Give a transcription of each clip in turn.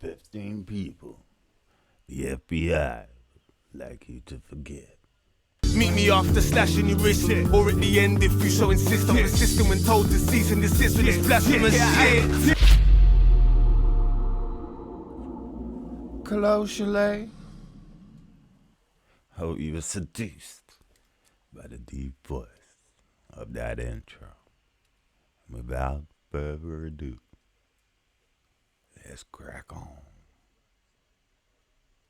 15 people the FBI would like you to forget. Meet me after slashing your wrist, or at the end if you so insist. I'm persistent when told to cease and desist with this blasphemous shit. Hello, Chalet. Hope you were seduced by the deep voice of that intro. Without further ado, let's crack on.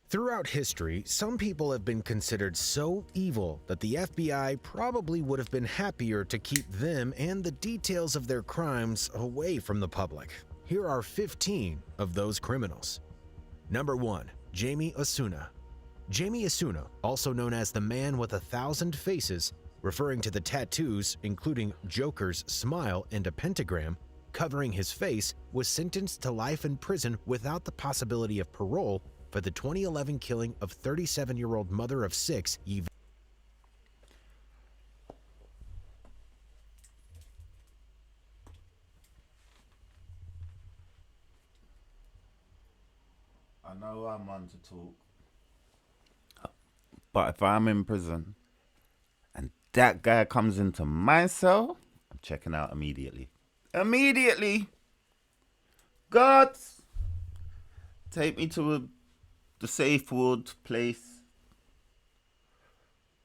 Throughout history, some people have been considered so evil that the FBI probably would have been happier to keep them and the details of their crimes away from the public. Here are 15 of those criminals. Number 1. Jamie Osuna. Jamie Osuna, also known as the Man with 1,000 Faces, referring to the tattoos, including Joker's smile and a pentagram, covering his face, was sentenced to life in prison without the possibility of parole for the 2011 killing of 37-year-old mother of 6, Eve. I know I'm on to talk, but if I'm in prison and that guy comes into my cell, I'm checking out immediately. Immediately! Guards! Take me to the safe ward place.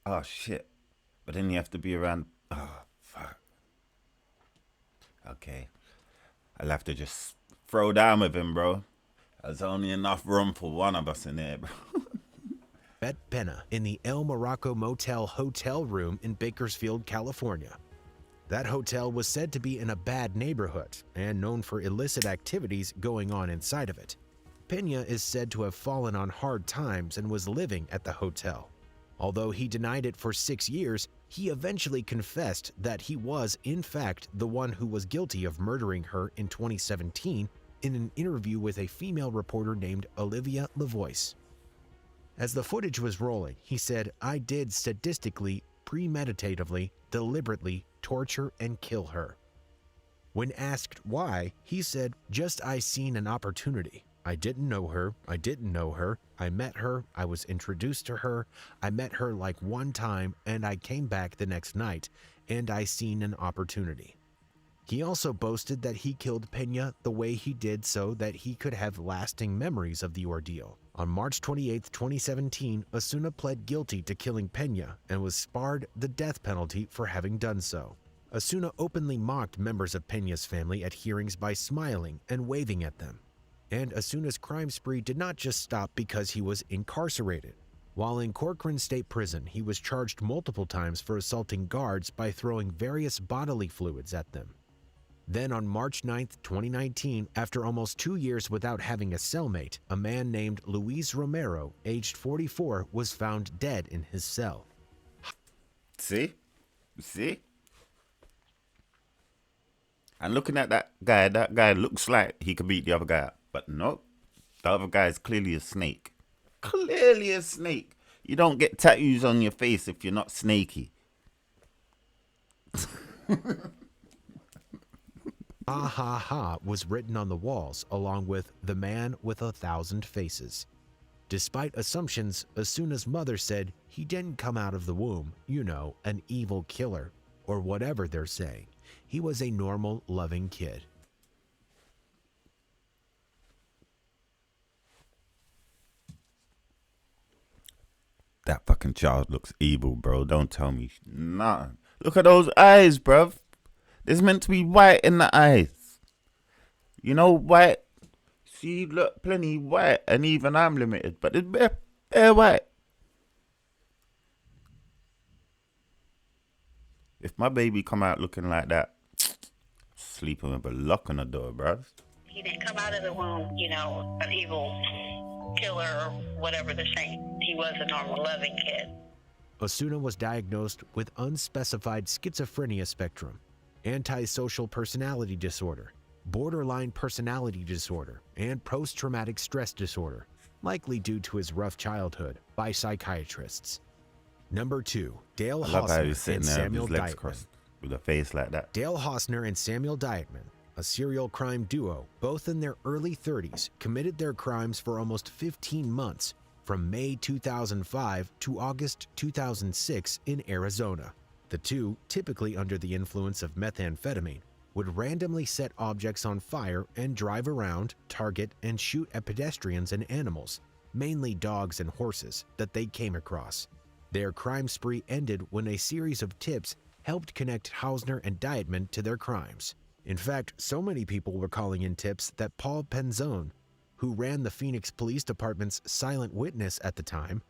Oh, shit. But then you have to be around. Oh, fuck. Okay. I'll have to just throw down with him, bro. There's only enough room for one of us in there, bro. Bet Penna in the El Morocco Motel hotel room in Bakersfield, California. That hotel was said to be in a bad neighborhood and known for illicit activities going on inside of it. Pena is said to have fallen on hard times and was living at the hotel. Although he denied it for 6 years, he eventually confessed that he was, in fact, the one who was guilty of murdering her in 2017 in an interview with a female reporter named Olivia Lavois. As the footage was rolling, he said, "I did sadistically, premeditatively, deliberately torture and kill her." When asked why, he said, "Just I seen an opportunity. I didn't know her. I didn't know her. I met her. I was introduced to her. I met her like one time and I came back the next night and I seen an opportunity." He also boasted that he killed Pena the way he did so that he could have lasting memories of the ordeal. On March 28, 2017, Osuna pled guilty to killing Pena and was spared the death penalty for having done so. Osuna openly mocked members of Pena's family at hearings by smiling and waving at them. And Osuna's crime spree did not just stop because he was incarcerated. While in Corcoran State Prison, he was charged multiple times for assaulting guards by throwing various bodily fluids at them. Then on March 9, 2019, after almost 2 years without having a cellmate, a man named Luis Romero, aged 44, was found dead in his cell. See? And looking at that guy looks like he could beat the other guy up. But no, the other guy is clearly a snake. Clearly a snake. You don't get tattoos on your face if you're not snaky. Ha ha ha was written on the walls along with "The Man with 1,000 Faces." Despite assumptions, Osuna's mother said he didn't come out of the womb, an evil killer, or whatever they're saying. He was a normal, loving kid. That fucking child looks evil, bro. Don't tell me nothing. Look at those eyes, bruv. There's meant to be white in the eyes. You know, white. See, look, plenty white, and even I'm limited, but it's bare white. If my baby come out looking like that, sleeping with a lock on the door, bruv. He didn't come out of the womb, an evil killer or whatever they're saying. He was a normal, loving kid. Osuna was diagnosed with unspecified schizophrenia spectrum, antisocial personality disorder, borderline personality disorder, and post-traumatic stress disorder, likely due to his rough childhood, by psychiatrists. Number 2, Dale I love how he's Hausner sitting and there with Samuel his legs Dietman. crossed with a face like that. Dale Hausner and Samuel Dietman, a serial crime duo, both in their early 30s, committed their crimes for almost 15 months, from May 2005 to August 2006 in Arizona. The two, typically under the influence of methamphetamine, would randomly set objects on fire and drive around, target, and shoot at pedestrians and animals, mainly dogs and horses, that they came across. Their crime spree ended when a series of tips helped connect Hausner and Dietman to their crimes. In fact, so many people were calling in tips that Paul Penzone, who ran the Phoenix Police Department's silent witness at the time,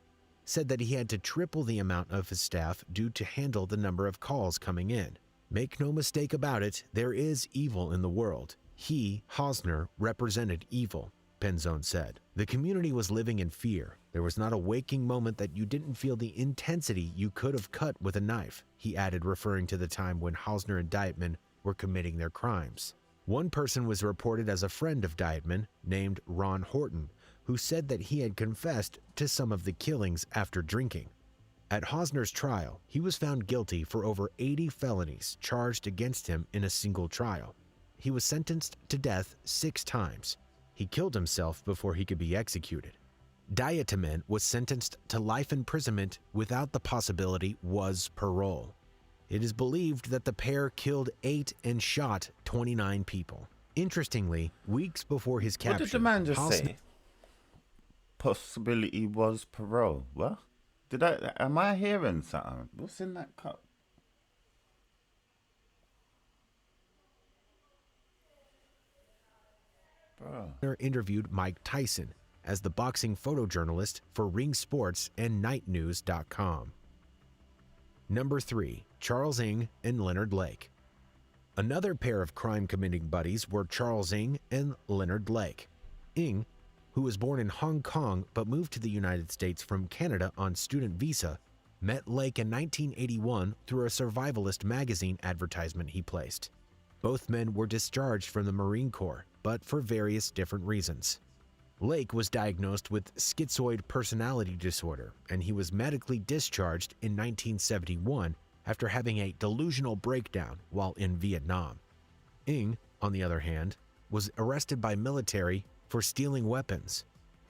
said that he had to triple the amount of his staff due to handle the number of calls coming in. Make no mistake about it, there is evil in the world. He, Hausner, represented evil, Penzone said. The community was living in fear. There was not a waking moment that you didn't feel the intensity you could have cut with a knife, he added, referring to the time when Hausner and Dietman were committing their crimes. One person was reported as a friend of Dietman, named Ron Horton, who said that he had confessed to some of the killings after drinking. At Hausner's trial, he was found guilty for over 80 felonies charged against him in a single trial. He was sentenced to death 6 times. He killed himself before he could be executed. Dietman was sentenced to life imprisonment without the possibility was parole. It is believed that the pair killed 8 and shot 29 people. Interestingly, weeks before his capture, What did the man just say? Possibility was parole. What? Am I hearing something? What's in that cup? Bro. Interviewed Mike Tyson as the boxing photojournalist for Ring Sports and NightNews.com. Number 3. Charles Ng and Leonard Lake. Another pair of crime-committing buddies were Charles Ng and Leonard Lake. Ng, who was born in Hong Kong but moved to the United States from Canada on student visa, met Lake in 1981 through a survivalist magazine advertisement he placed. Both men were discharged from the Marine Corps, but for various different reasons. Lake was diagnosed with schizoid personality disorder, and he was medically discharged in 1971 after having a delusional breakdown while in Vietnam. Ng, on the other hand, was arrested by military for stealing weapons.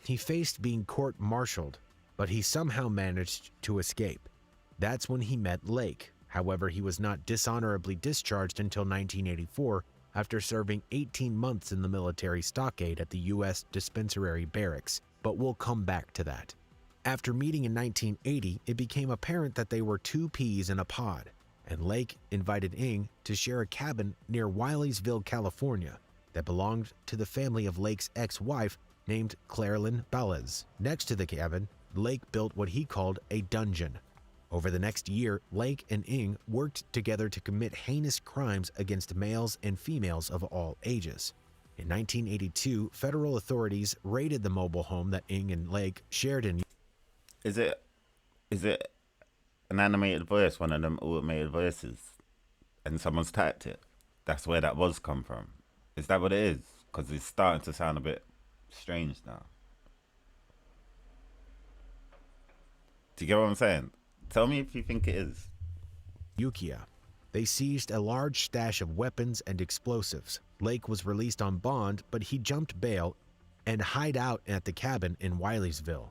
He faced being court-martialed, but he somehow managed to escape. That's when he met Lake. However, he was not dishonorably discharged until 1984 after serving 18 months in the military stockade at the U.S. Dispensary Barracks, but we'll come back to that. After meeting in 1980, it became apparent that they were 2 peas in a pod, and Lake invited Ng to share a cabin near Wileysville, California, that belonged to the family of Lake's ex-wife named Clairlyn Balez. Next to the cabin, Lake built what he called a dungeon. Over the next year, Lake and Ng worked together to commit heinous crimes against males and females of all ages. In 1982, federal authorities raided the mobile home that Ng and Lake shared in. Is it an animated voice, one of them automated voices, and someone's typed it? That's where that was come from. Is that what it is? Because it's starting to sound a bit strange now. Do you get what I'm saying? Tell me if you think it is. Ukiah. They seized a large stash of weapons and explosives. Lake was released on bond, but he jumped bail and hid out at the cabin in Wileysville.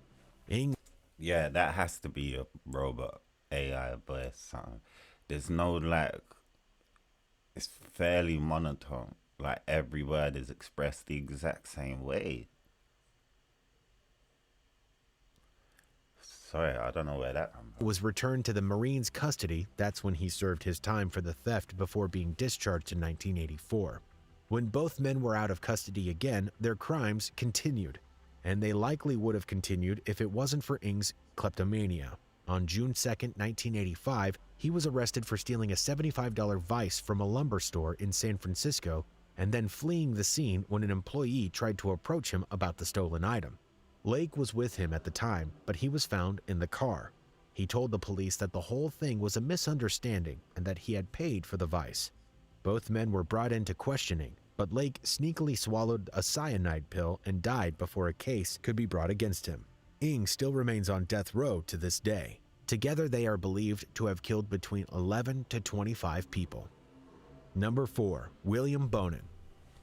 Ng. Yeah, that has to be a robot AI voice sound. There's no like, it's fairly monotone. Like every word is expressed the exact same way. Sorry, I don't know where that comes from. Was returned to the Marines' custody. That's when he served his time for the theft before being discharged in 1984. When both men were out of custody again, their crimes continued, and they likely would have continued if it wasn't for Ng's kleptomania. On June 2, 1985, he was arrested for stealing a $75 vice from a lumber store in San Francisco and then fleeing the scene when an employee tried to approach him about the stolen item. Lake was with him at the time, but he was found in the car. He told the police that the whole thing was a misunderstanding and that he had paid for the vice. Both men were brought into questioning, but Lake sneakily swallowed a cyanide pill and died before a case could be brought against him. Ng still remains on death row to this day. Together, they are believed to have killed between 11 to 25 people. Number 4. William Bonin.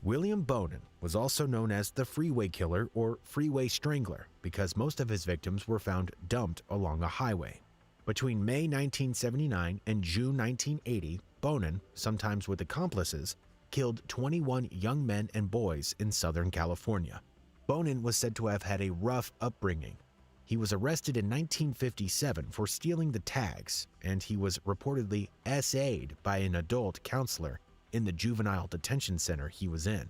William Bonin was also known as the Freeway Killer or Freeway Strangler because most of his victims were found dumped along a highway. Between May 1979 and June 1980, Bonin, sometimes with accomplices, killed 21 young men and boys in Southern California. Bonin was said to have had a rough upbringing. He was arrested in 1957 for stealing the tags, and he was reportedly SA'd by an adult counselor in the juvenile detention center he was in.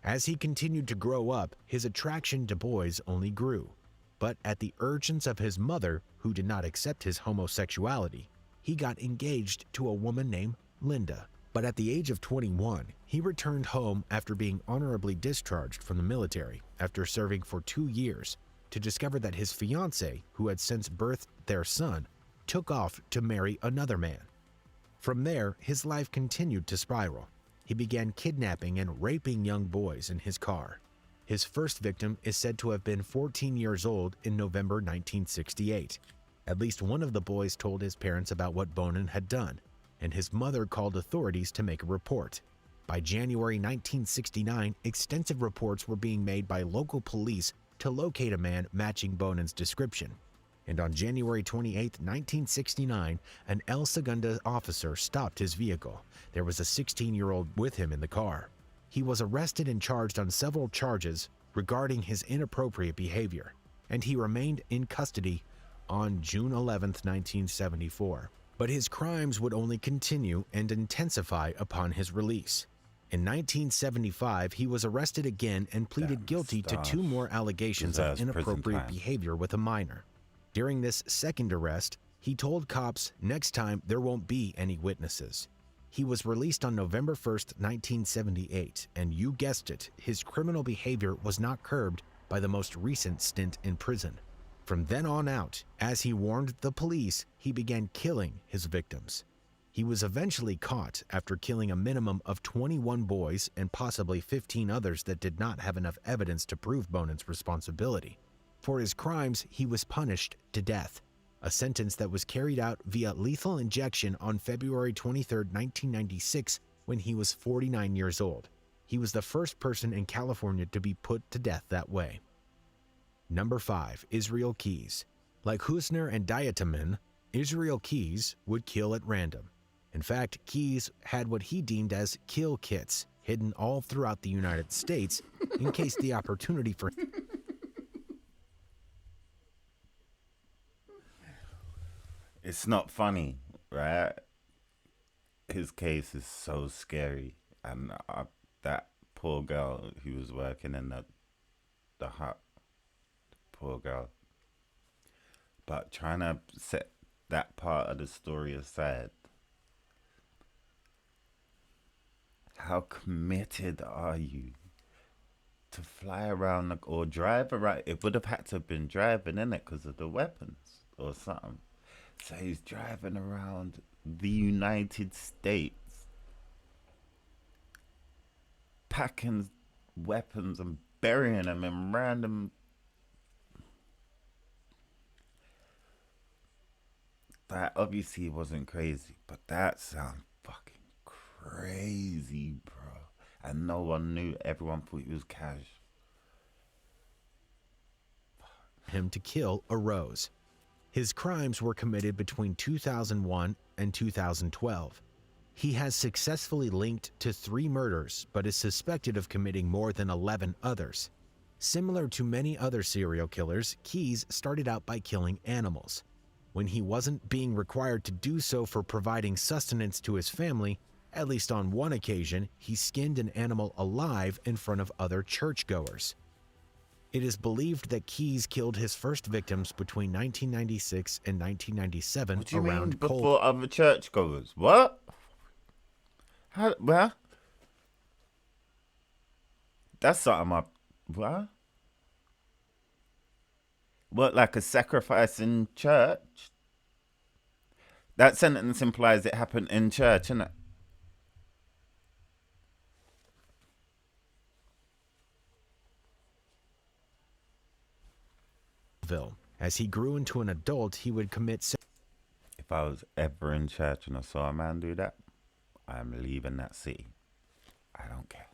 As he continued to grow up, his attraction to boys only grew. But at the urgence of his mother, who did not accept his homosexuality, he got engaged to a woman named Linda. But at the age of 21, he returned home after being honorably discharged from the military after serving for 2 years to discover that his fiancée, who had since birthed their son, took off to marry another man. From there, his life continued to spiral. He began kidnapping and raping young boys in his car. His first victim is said to have been 14 years old in November 1968. At least one of the boys told his parents about what Bonin had done, and his mother called authorities to make a report. By January 1969, extensive reports were being made by local police to locate a man matching Bonin's description. And on January 28, 1969, an El Segundo officer stopped his vehicle. There was a 16-year-old with him in the car. He was arrested and charged on several charges regarding his inappropriate behavior, and he remained in custody on June 11, 1974. But his crimes would only continue and intensify upon his release. In 1975, he was arrested again and pleaded guilty to 2 more allegations of inappropriate behavior with a minor. During this second arrest, he told cops next time there won't be any witnesses. He was released on November 1st, 1978, and you guessed it, his criminal behavior was not curbed by the most recent stint in prison. From then on out, as he warned the police, he began killing his victims. He was eventually caught after killing a minimum of 21 boys and possibly 15 others that did not have enough evidence to prove Bonin's responsibility. For his crimes, he was punished to death, a sentence that was carried out via lethal injection on February 23, 1996, when he was 49 years old. He was the first person in California to be put to death that way. Number 5. Israel Keyes. Like Husner and Diatamin, Israel Keyes would kill at random. In fact, Keyes had what he deemed as kill kits hidden all throughout the United States in case the opportunity for It's not funny, right? His case is so scary, and that poor girl who was working in the hut, poor girl. But trying to set that part of the story aside, how committed are you to fly around or drive around? It would have had to have been driving, innit, because of the weapons or something. So he's driving around the United States, packing weapons and burying them in random. That obviously wasn't crazy, but that sounds fucking crazy, bro. And no one knew. Everyone thought he was cash. him to kill arose. His crimes were committed between 2001 and 2012. He has successfully linked to 3 murders, but is suspected of committing more than 11 others. Similar to many other serial killers, Keyes started out by killing animals. When he wasn't being required to do so for providing sustenance to his family, at least on one occasion, he skinned an animal alive in front of other churchgoers. It is believed that Keyes killed his first victims between 1996 and 1997 What do you around mean before other churchgoers? What? How? Where? That's something I. What? What, like a sacrifice in church? That sentence implies it happened in church, innit? As he grew into an adult, he would commit. If I was ever in church and I saw a man do that, I'm leaving that city. I don't care.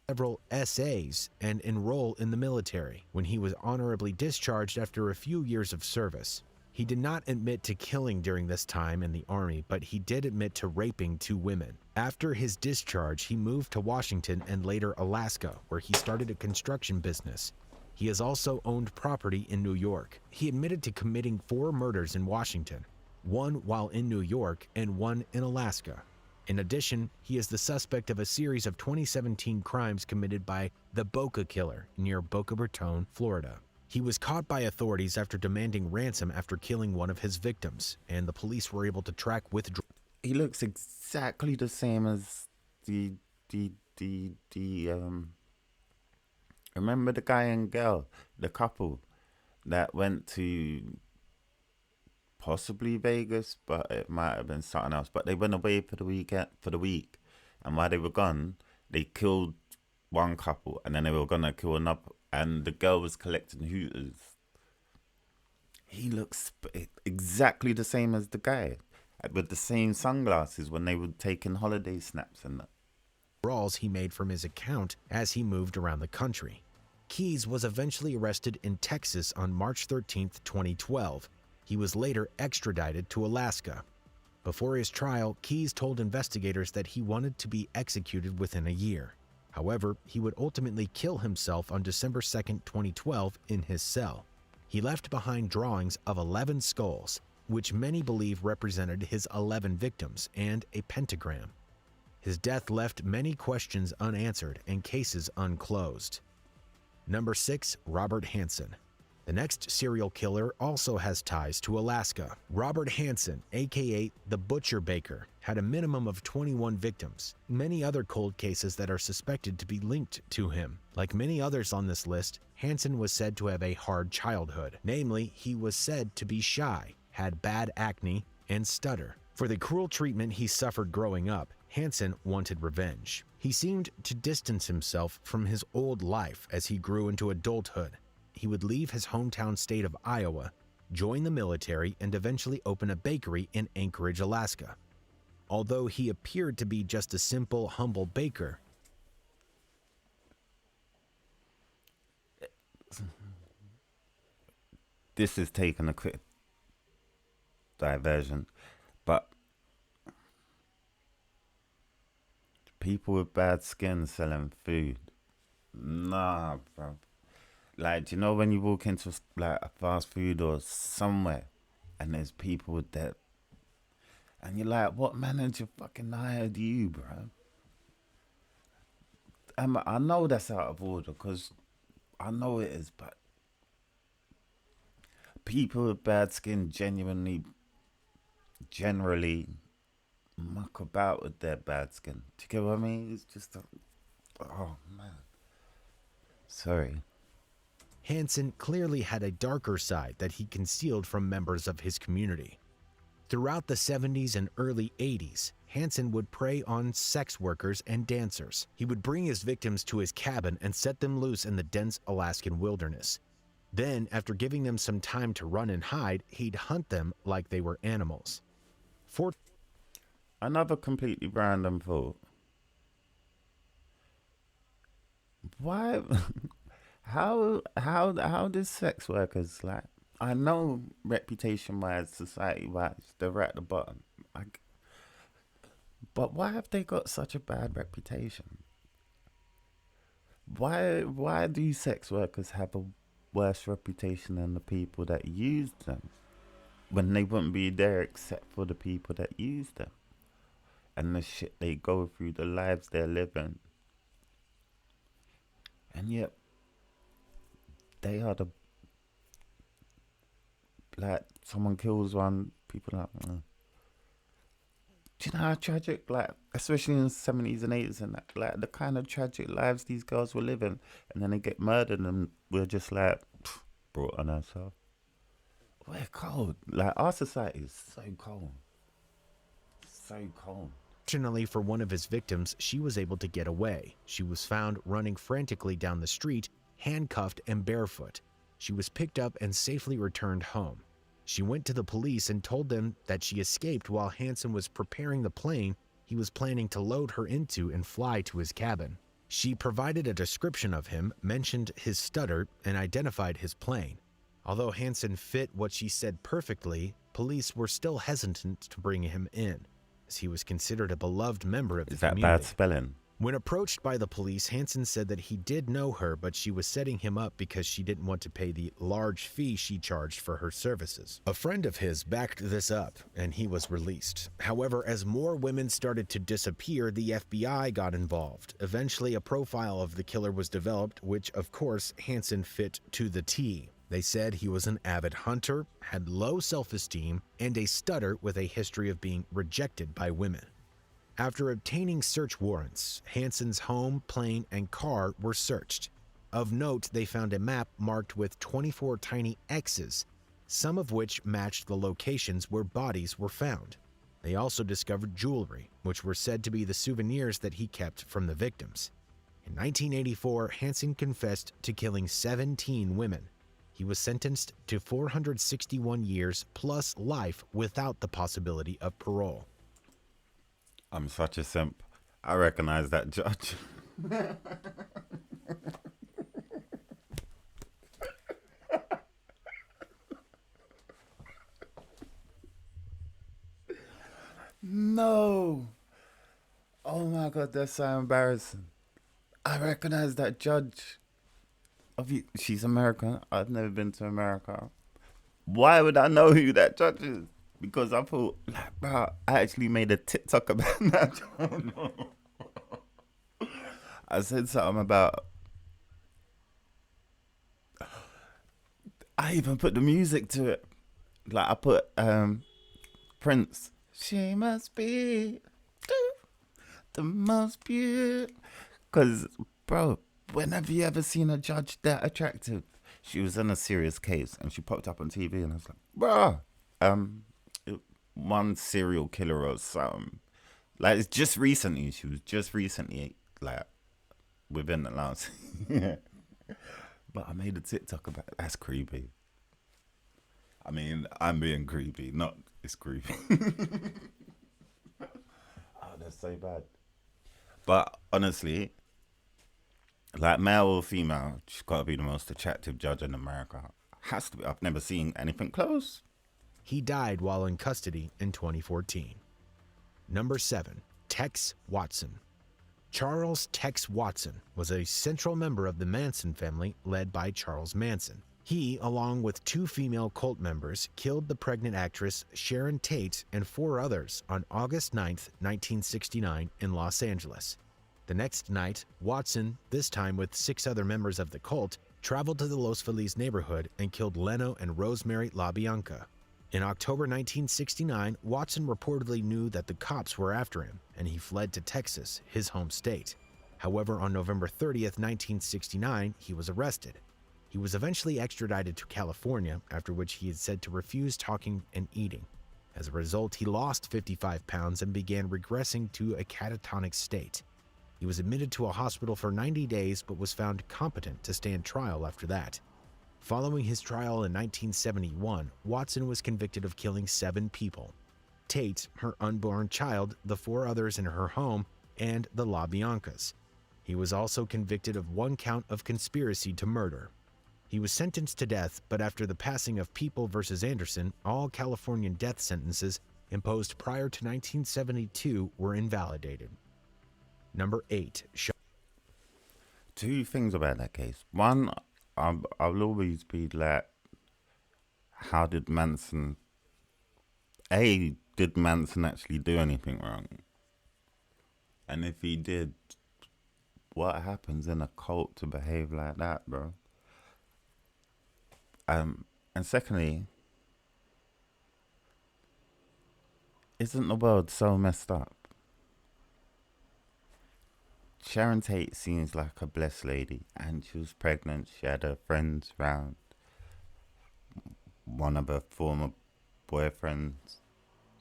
several essays and enroll in the military when he was honorably discharged after a few years of service. He did not admit to killing during this time in the Army, but he did admit to raping 2 women. After his discharge, he moved to Washington and later Alaska, where he started a construction business. He has also owned property in New York. He admitted to committing 4 murders in Washington, 1 while in New York and 1 in Alaska. In addition, he is the suspect of a series of 2017 crimes committed by the Boca Killer near Boca Raton, Florida. He was caught by authorities after demanding ransom after killing one of his victims, and the police were able to track withdrawal. He looks exactly the same as remember the guy and girl, the couple that went to possibly Vegas, but it might have been something else. But they went away for the week, and while they were gone, they killed one couple, and then they were gonna kill another, and the girl was collecting hooters. He looks exactly the same as the guy, with the same sunglasses when they were taking holiday snaps and that. Withdrawals he made from his account as he moved around the country. Keyes was eventually arrested in Texas on March 13, 2012. He was later extradited to Alaska. Before his trial, Keyes told investigators that he wanted to be executed within a year. However, he would ultimately kill himself on December 2, 2012 in his cell. He left behind drawings of 11 skulls, which many believe represented his 11 victims, and a pentagram. His death left many questions unanswered and cases unclosed. Number 6. Robert Hansen. The next serial killer also has ties to Alaska. Robert Hansen, aka the Butcher Baker, had a minimum of 21 victims, many other cold cases that are suspected to be linked to him. Like many others on this list, Hansen was said to have a hard childhood. Namely, he was said to be shy, had bad acne, and stutter. For the cruel treatment he suffered growing up, Hansen wanted revenge. He seemed to distance himself from his old life as he grew into adulthood. He would leave his hometown state of Iowa, join the military, and eventually open a bakery in Anchorage, Alaska. Although he appeared to be just a simple, humble baker, This is taking a quick diversion, but people with bad skin selling food, nah, bro. Like, do you know when you walk into like a fast food or somewhere, and there's people with that, and you're like, what manager fucking hired you, bro? I know that's out of order, because I know it is, but people with bad skin generally muck about with their bad skin. Do you get what I mean? It's just oh man. Sorry. Hansen clearly had a darker side that he concealed from members of his community. Throughout the 70s and early 80s, Hansen would prey on sex workers and dancers. He would bring his victims to his cabin and set them loose in the dense Alaskan wilderness. Then, after giving them some time to run and hide, he'd hunt them like they were animals. Another completely random thought. Why? How does sex workers, like, I know reputation-wise, society-wise, they're at the bottom. But why have they got such a bad reputation? Why do sex workers have a worse reputation than the people that use them, when they wouldn't be there except for the people that use them and the shit they go through, the lives they're living, and yet they are the, like, someone kills one, people are like, do you know how tragic, like, especially in the 70s and 80s and that, like, the kind of tragic lives these girls were living, and then they get murdered and we're just like, brought on ourselves. We're cold. Like, our society is so cold. So cold. Fortunately for one of his victims, she was able to get away. She was found running frantically down the street, handcuffed and barefoot. She was picked up and safely returned home. She went to the police and told them that she escaped while Hansen was preparing the plane he was planning to load her into and fly to his cabin. She provided a description of him, mentioned his stutter, and identified his plane. Although Hansen fit what she said perfectly, police were still hesitant to bring him in, as he was considered a beloved member of the Is that community. bad spelling? When approached by the police, Hansen said that he did know her, but she was setting him up because she didn't want to pay the large fee she charged for her services. A friend of his backed this up, and he was released. However, as more women started to disappear, the FBI got involved. Eventually, a profile of the killer was developed, which, of course, Hansen fit to the T. They said he was an avid hunter, had low self-esteem, and a stutter with a history of being rejected by women. After obtaining search warrants, Hansen's home, plane, and car were searched. Of note, they found a map marked with 24 tiny X's, some of which matched the locations where bodies were found. They also discovered jewelry, which were said to be the souvenirs that he kept from the victims. In 1984, Hansen confessed to killing 17 women. He was sentenced to 461 years plus life without the possibility of parole. I'm such a simp. I recognize that judge. No. Oh my God, that's so embarrassing. I recognize that judge. She's American. I've never been to America. Why would I know who that judge is? Because I thought, like, bro, I actually made a TikTok about that. I said something about. I even put the music to it. Like I put Prince. She must be the most beautiful. Because, bro, when have you ever seen a judge that attractive? She was in a serious case and she popped up on TV and I was like, bro, one serial killer or something. Like, it's just recently. She was just recently, like, within the last. But I made a TikTok about it. That's creepy. I mean, I'm being creepy. Not, it's creepy. Oh, that's so bad. But honestly, like, male or female, she's got to be the most attractive judge in America. Has to be. I've never seen anything close. He died while in custody in 2014. Number 7, Tex Watson. Charles Tex Watson was a central member of the Manson family led by Charles Manson. He, along with 2 female cult members, killed the pregnant actress Sharon Tate and 4 others on August 9, 1969 in Los Angeles. The next night, Watson, this time with 6 other members of the cult, traveled to the Los Feliz neighborhood and killed Leno and Rosemary LaBianca. In October 1969, Watson reportedly knew that the cops were after him, and he fled to Texas, his home state. However, on November 30th, 1969, he was arrested. He was eventually extradited to California, after which he is said to refuse talking and eating. As a result, he lost 55 pounds and began regressing to a catatonic state. He was admitted to a hospital for 90 days but was found competent to stand trial after that. Following his trial in 1971, Watson was convicted of killing 7 people: Tate, her unborn child, the 4 others in her home, and the LaBiancas. He was also convicted of 1 count of conspiracy to murder. He was sentenced to death, but after the passing of People v. Anderson, all Californian death sentences imposed prior to 1972 were invalidated. Number 8. 2 things about that case. One, I'll always be like, how did Manson... did Manson actually do anything wrong? And if he did, what happens in a cult to behave like that, bro? And secondly, isn't the world so messed up? Sharon Tate seems like a blessed lady, and she was pregnant. She had her friends round. One of her former boyfriends,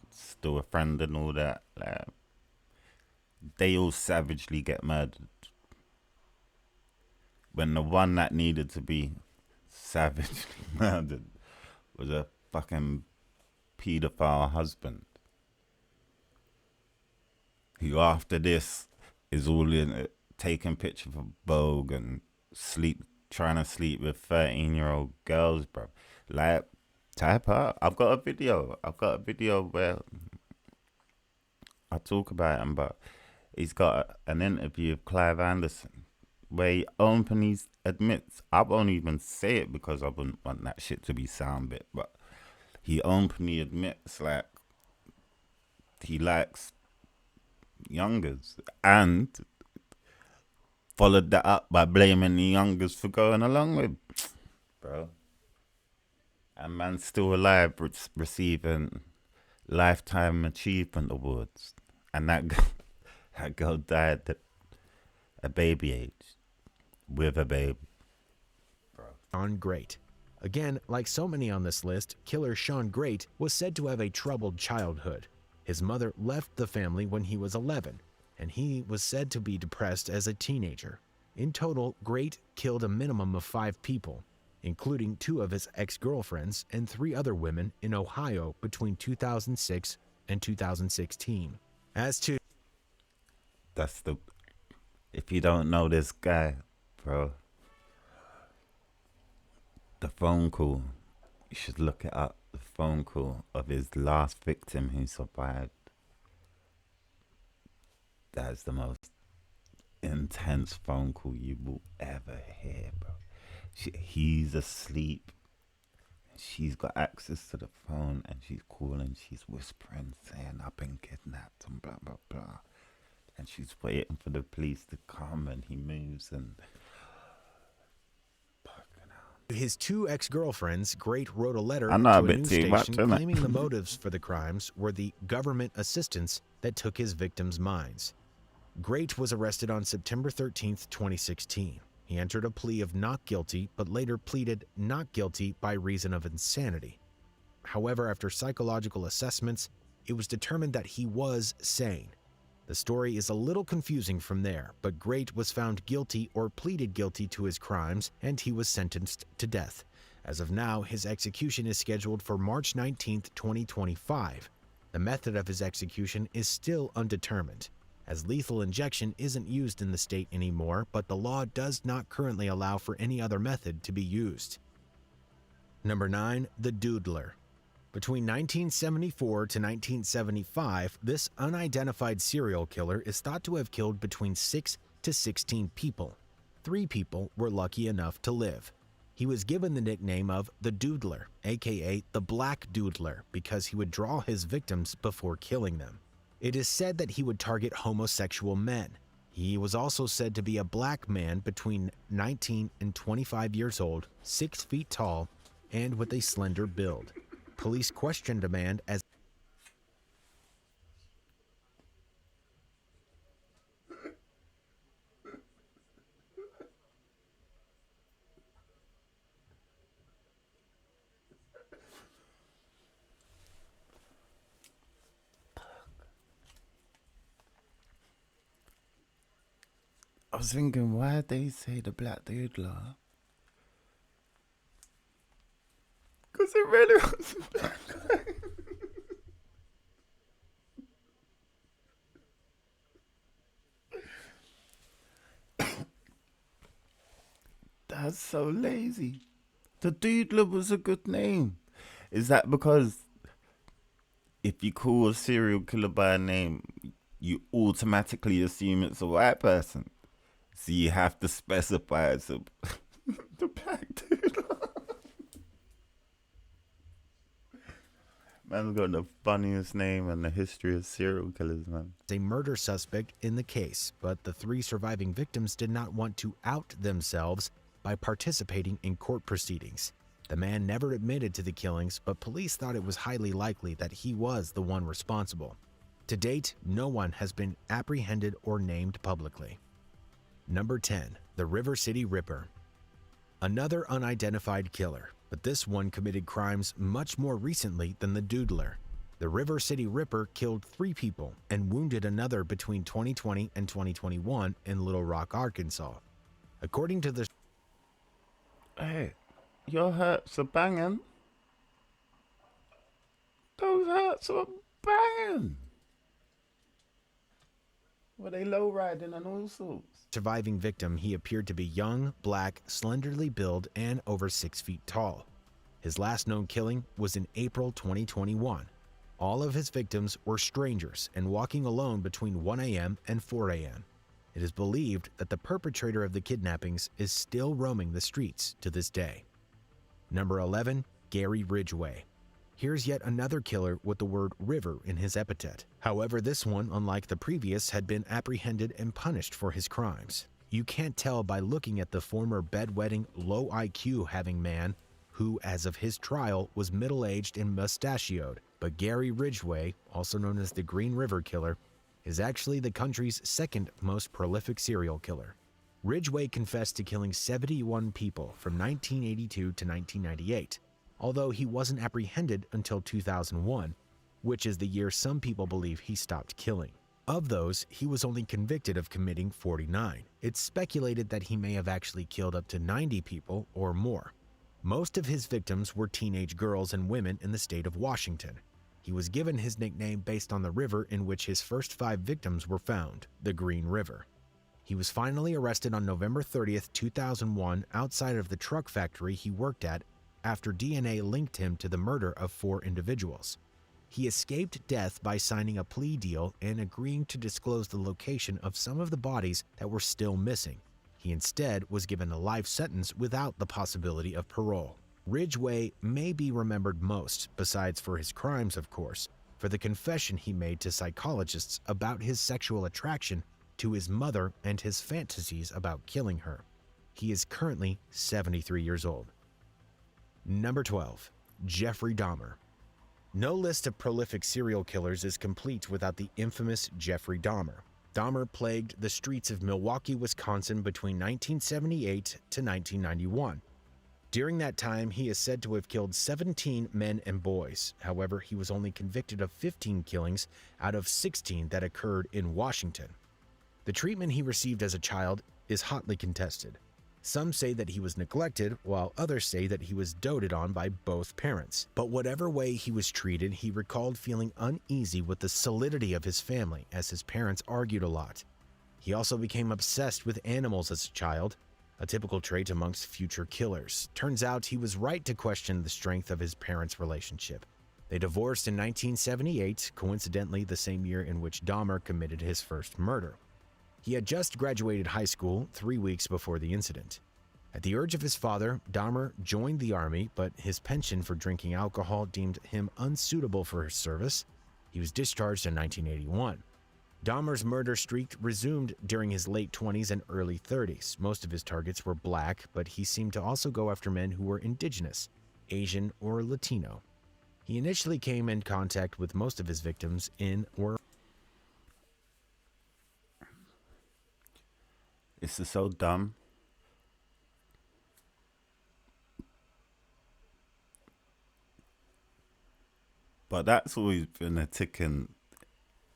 still a friend and all that. Like, they all savagely get murdered. When the one that needed to be savagely murdered was a fucking paedophile husband, who after this is all in it taking pictures of Vogue and trying to sleep with 13-year-old girls, bro. Like, type up. I've got a video. Where I talk about him, but he's got an interview with Clive Anderson where he openly admits, I won't even say it because I wouldn't want that shit to be sound bit, but he openly admits, like, he likes youngers, and followed that up by blaming the youngers for going along with, bro. And man's still alive, receiving lifetime achievement awards, and that girl died at a baby age with a baby. Sean Great. Again, like so many on this list, killer Sean Great was said to have a troubled childhood. His mother left the family when he was 11, and he was said to be depressed as a teenager. In total, Great killed a minimum of 5 people, including 2 of his ex-girlfriends and 3 other women in Ohio between 2006 and 2016. If you don't know this guy, bro, the phone call, you should look it up. The phone call of his last victim who survived. That's the most intense phone call you will ever hear, bro. He's asleep. She's got access to the phone and she's calling. She's whispering, saying, I've been kidnapped and blah, blah, blah. And she's waiting for the police to come, and he moves and... His 2 ex-girlfriends, Great wrote a letter I to know a a bit news too much, station innit? claiming the motives for the crimes were the government assistance that took his victims' minds. Great was arrested on September 13, 2016. He entered a plea of not guilty, but later pleaded not guilty by reason of insanity. However, after psychological assessments, it was determined that he was sane. The story is a little confusing from there, but Great was found guilty or pleaded guilty to his crimes, and he was sentenced to death. As of now, his execution is scheduled for March 19, 2025. The method of his execution is still undetermined, as lethal injection isn't used in the state anymore, but the law does not currently allow for any other method to be used. Number 9, the Doodler. Between 1974 to 1975, this unidentified serial killer is thought to have killed between 6 to 16 people. 3 people were lucky enough to live. He was given the nickname of the Doodler, aka the Black Doodler, because he would draw his victims before killing them. It is said that he would target homosexual men. He was also said to be a black man between 19 and 25 years old, 6 feet tall, and with a slender build. Police questioned a man as I was thinking, why'd they say the Black Doodler? Because it really was a black guy. That's so lazy. The Doodler was a good name. Is that because if you call a serial killer by a name, you automatically assume it's a white person? So you have to specify it's a the Black Doodler. Man's got the funniest name in the history of serial killers, man. a murder suspect in the case, but the 3 surviving victims did not want to out themselves by participating in court proceedings. The man never admitted to the killings, but police thought it was highly likely that he was the one responsible. To date, no one has been apprehended or named publicly. Number 10, the River City Ripper. Another unidentified killer, but this one committed crimes much more recently than the Doodler. The River City Ripper killed 3 people and wounded another between 2020 and 2021 in Little Rock, Arkansas. According to the... Hey, your hurts are banging. Those hurts are banging. Were they low riding and all sorts? Surviving victim, he appeared to be young, black, slenderly built, and over 6 feet tall. His last known killing was in April 2021. All of his victims were strangers and walking alone between 1 a.m. and 4 a.m. It is believed that the perpetrator of the kidnappings is still roaming the streets to this day. Number 11, Gary Ridgway. Here's yet another killer with the word river in his epithet. However, this one, unlike the previous, had been apprehended and punished for his crimes. You can't tell by looking at the former bedwetting, low IQ having man who, as of his trial, was middle-aged and mustachioed, but Gary Ridgway, also known as the Green River Killer, is actually the country's second most prolific serial killer. Ridgway confessed to killing 71 people from 1982 to 1998, although he wasn't apprehended until 2001, which is the year some people believe he stopped killing. Of those, he was only convicted of committing 49. It's speculated that he may have actually killed up to 90 people or more. Most of his victims were teenage girls and women in the state of Washington. He was given his nickname based on the river in which his first 5 victims were found, the Green River. He was finally arrested on November 30th, 2001 outside of the truck factory he worked at after DNA linked him to the murder of 4 individuals. He escaped death by signing a plea deal and agreeing to disclose the location of some of the bodies that were still missing. He instead was given a life sentence without the possibility of parole. Ridgway may be remembered most, besides for his crimes of course, for the confession he made to psychologists about his sexual attraction to his mother and his fantasies about killing her. He is currently 73 years old. Number 12. Jeffrey Dahmer. No list of prolific serial killers is complete without the infamous Jeffrey Dahmer. Dahmer plagued the streets of Milwaukee, Wisconsin between 1978 to 1991. During that time, he is said to have killed 17 men and boys. However, he was only convicted of 15 killings out of 16 that occurred in Washington. The treatment he received as a child is hotly contested. Some say that he was neglected, while others say that he was doted on by both parents. But whatever way he was treated, he recalled feeling uneasy with the solidity of his family, as his parents argued a lot. He also became obsessed with animals as a child, a typical trait amongst future killers. Turns out he was right to question the strength of his parents' relationship. They divorced in 1978, coincidentally the same year in which Dahmer committed his first murder. He had just graduated high school 3 weeks before the incident. At the urge of his father, Dahmer joined the army, but his penchant for drinking alcohol deemed him unsuitable for his service. He was discharged in 1981. Dahmer's murder streak resumed during his late 20s and early 30s. Most of his targets were black, but he seemed to also go after men who were indigenous, Asian, or Latino. He initially came in contact with most of his victims in or This is so dumb. But that's always been a tick in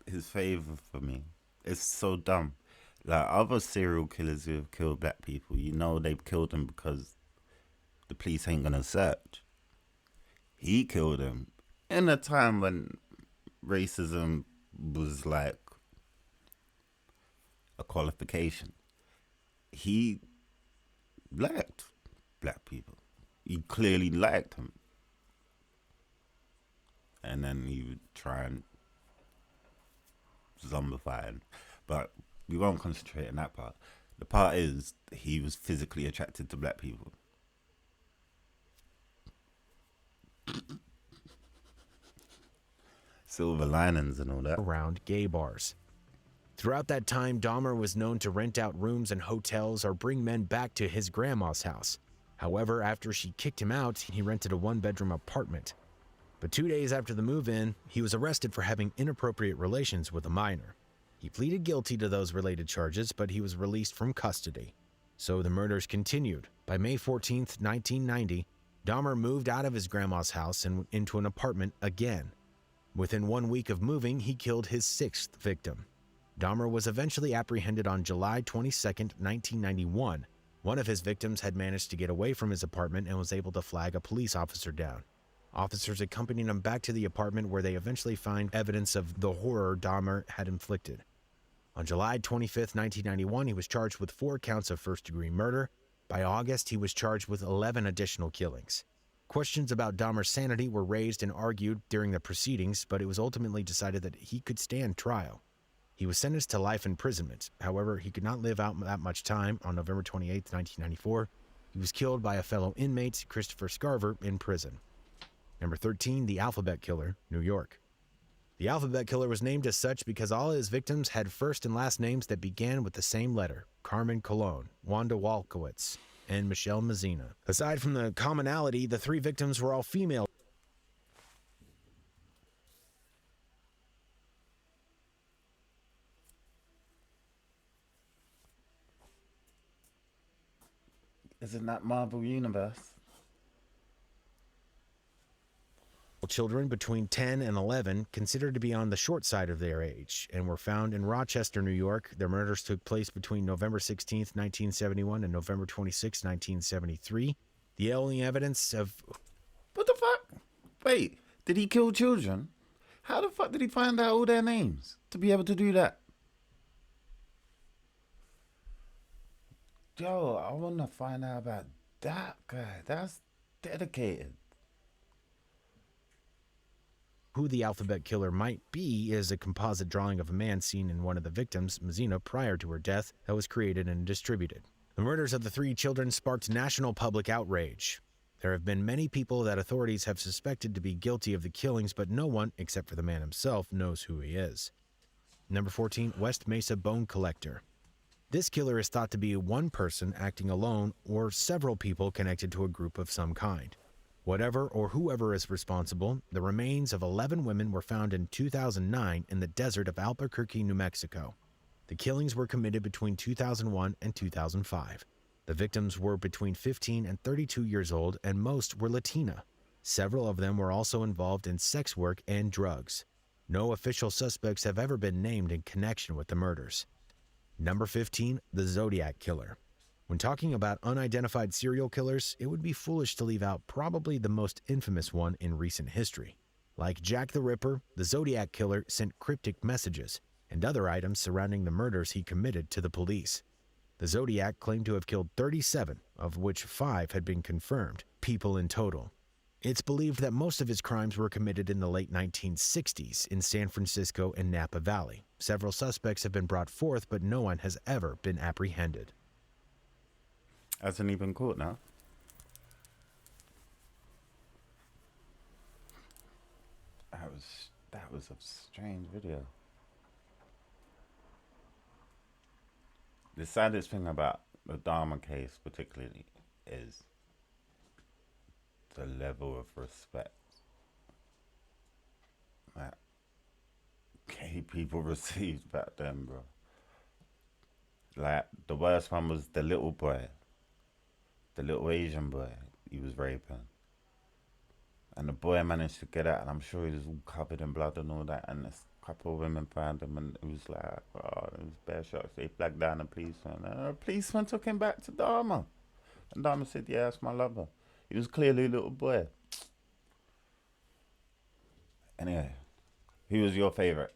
his favor for me. It's so dumb. Like other serial killers who have killed black people, you know they've killed them because the police ain't gonna search. He killed them in a time when racism was like a qualification. He liked black people. He clearly liked them. And then he would try and zombify him. But we won't concentrate on that part. The part is he was physically attracted to black people. Silver linings and all that. around gay bars. Throughout that time, Dahmer was known to rent out rooms in hotels or bring men back to his grandma's house. However, after she kicked him out, he rented a 1-bedroom apartment. But 2 days after the move-in, he was arrested for having inappropriate relations with a minor. He pleaded guilty to those related charges, but he was released from custody. So the murders continued. By May 14, 1990, Dahmer moved out of his grandma's house and into an apartment again. Within 1 week of moving, he killed his 6th victim. Dahmer was eventually apprehended on July 22, 1991. One of his victims had managed to get away from his apartment and was able to flag a police officer down. Officers accompanied him back to the apartment where they eventually find evidence of the horror Dahmer had inflicted. On July 25, 1991, he was charged with 4 counts of first-degree murder. By August, he was charged with 11 additional killings. Questions about Dahmer's sanity were raised and argued during the proceedings, but it was ultimately decided that he could stand trial. He was sentenced to life imprisonment. However, he could not live out that much time. On November 28, 1994, he was killed by a fellow inmate, Christopher Scarver, in prison. Number 13, the Alphabet Killer, New York. The Alphabet Killer was named as such because all his victims had first and last names that began with the same letter: Carmen Colon, Wanda Walkowitz, and Michelle Mazzina. Aside from the commonality, the 3 victims were all female. Isn't that Marvel Universe? Children between 10 and 11, considered to be on the short side of their age, and were found in Rochester, New York. Their murders took place between November 16, 1971 and November 26, 1973. The only evidence of... What the fuck? Wait, did he kill children? How the fuck did he find out all their names to be able to do that? Yo, I want to find out about that guy. That's dedicated. Who the Alphabet Killer might be is a composite drawing of a man seen in one of the victims, Mazzina, prior to her death, that was created and distributed. The murders of the 3 children sparked national public outrage. There have been many people that authorities have suspected to be guilty of the killings, but no one, except for the man himself, knows who he is. Number 14, West Mesa Bone Collector. This killer is thought to be one person acting alone or several people connected to a group of some kind. Whatever or whoever is responsible, the remains of 11 women were found in 2009 in the desert of Albuquerque, New Mexico. The killings were committed between 2001 and 2005. The victims were between 15 and 32 years old, and most were Latina. Several of them were also involved in sex work and drugs. No official suspects have ever been named in connection with the murders. Number 15, the Zodiac Killer. When talking about unidentified serial killers, it would be foolish to leave out probably the most infamous one in recent history. Like Jack the Ripper, the Zodiac Killer sent cryptic messages and other items surrounding the murders he committed to the police. The Zodiac claimed to have killed 37, of which 5 had been confirmed, people in total. It's believed that most of his crimes were committed in the late 1960s in San Francisco and Napa Valley. Several suspects have been brought forth, but no one has ever been apprehended. Hasn't even caught now. That was a strange video. The saddest thing about the Dahmer case particularly is the level of respect that gay people received back then, bro. Like, the worst one was the little boy. The little Asian boy he was raping. And the boy managed to get out, and I'm sure he was all covered in blood and all that, and a couple of women found him, and it was like, oh, it was bare shots. They flagged down a policeman, and a policeman took him back to Dahmer. And Dahmer said, yeah, that's my lover. He was clearly a little boy. Anyway, who was your favorite?